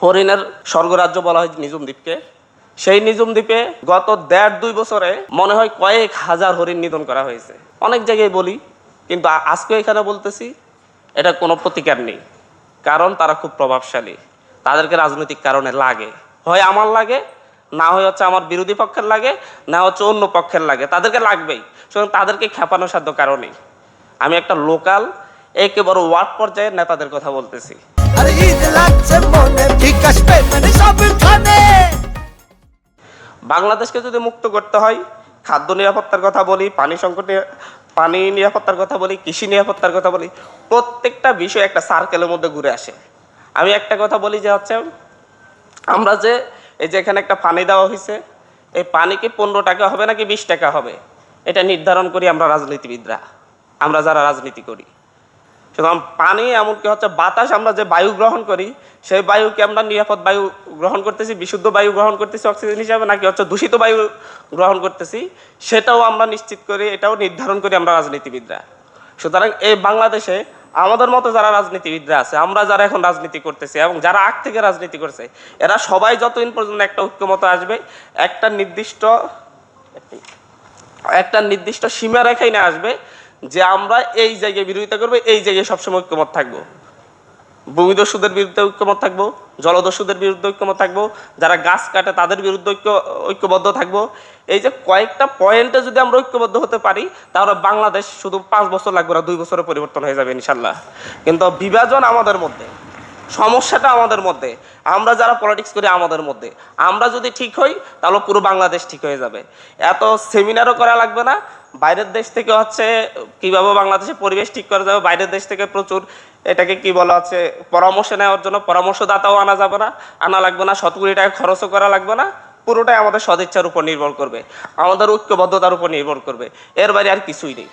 হরিণের স্বর্গরাজ্য বলা হয় নিজুম দ্বীপকে। সেই নিজুম দ্বীপে গত 1.5-2 বছরে মনে হয় কয়েক হাজার হরিণ নিধন করা হয়েছে। অনেক জায়গায় বলি, কিন্তু আজকে এখানে বলতেছি এটা কোনো প্রতিকার নেই, কারণ তারা খুব প্রভাবশালী। তাদেরকে রাজনৈতিক কারণে লাগে, হয় আমার লাগে, না হয় হচ্ছে আমার বিরোধী পক্ষের লাগে, না হচ্ছে অন্য পক্ষের লাগে, তাদেরকে লাগবেই। সুতরাং তাদেরকে খেপানোর সাধ্য কারণেই আমি একটা লোকাল একেবারে ওয়ার্ড পর্যায়ের নেতাদের কথা বলতেছি। বাংলাদেশকে যদি মুক্ত করতে হয়, খাদ্য নিরাপত্তার কথা বলি, পানি নিরাপত্তার কথা বলি, কৃষি নিরাপত্তার কথা বলি, প্রত্যেকটা বিষয় একটা সার্কেলের মধ্যে ঘুরে আসে। আমি একটা কথা বলি যে হচ্ছে আমরা যে এই যে এখানে একটা পানি দেওয়া হয়েছে, এই পানি কি 15 টাকা হবে নাকি 20 টাকা হবে, এটা নির্ধারণ করি আমরা রাজনীতিবিদরা, আমরা যারা রাজনীতি করি। সুতরাং পানি এমনকি হচ্ছে বাতাস, আমরা যে বায়ু গ্রহণ করি সেই বায়ুকে আমরা নিরাপদ বায়ু গ্রহণ করতেছি, বিশুদ্ধ বায়ু গ্রহণ করতেছি অক্সিজেন হিসাবে, নাকি হচ্ছে দূষিত বায়ু গ্রহণ করতেছি, সেটাও আমরা নিশ্চিত করি, এটাও নির্ধারণ করি আমরা রাজনীতিবিদরা। সুতরাং এই বাংলাদেশে আমাদের মতো যারা রাজনীতিবিদরা আছে, আমরা যারা এখন রাজনীতি করতেছি এবং যারা আগ থেকে রাজনীতি করছে, এরা সবাই যতদিন পর্যন্ত একটা ঐক্যমত আসবে, একটা নির্দিষ্ট সীমা রেখাই না আসবে যে আমরা এই জায়গায় বিরোধিতা করবো, এই জায়গায় সবসময় ঐক্যমত থাকবো, ভূমিদস্যুদের বিরুদ্ধে ঐক্যমত থাকবো, জলদস্যুদের বিরুদ্ধে ঐক্যমত থাকবো, যারা গাছ কাটে তাদের বিরুদ্ধে ঐক্যবদ্ধ থাকবো। এই যে কয়েকটা পয়েন্টে যদি আমরা ঐক্যবদ্ধ হতে পারি, তাহলে বাংলাদেশ শুধু 5 বছর লাগবে না, 2 বছরে পরিবর্তন হয়ে যাবে ইনশাল্লাহ। কিন্তু বিভাজন আমাদের মধ্যে, সমস্যাটা আমাদের মধ্যে, আমরা যারা পলিটিক্স করি আমাদের মধ্যে। আমরা যদি ঠিক হই তাহলে পুরো বাংলাদেশ ঠিক হয়ে যাবে। এত সেমিনারও করা লাগবে না। বাইরের দেশ থেকে হচ্ছে কিভাবে বাংলাদেশের পরিবেশ ঠিক করা যাবে, বাইরের দেশ থেকে প্রচুর এটাকে কি বলা হচ্ছে পরামর্শ নেওয়ার জন্য পরামর্শদাতাও আনা যাবে না, আনা লাগবে না, 100 কোটি টাকা খরচও করা লাগবে না। পুরোটাই আমাদের সদিচ্ছার উপর নির্ভর করবে, আমাদের ঐক্যবদ্ধতার উপর নির্ভর করবে, এর বাইরে আর কিছুই নেই।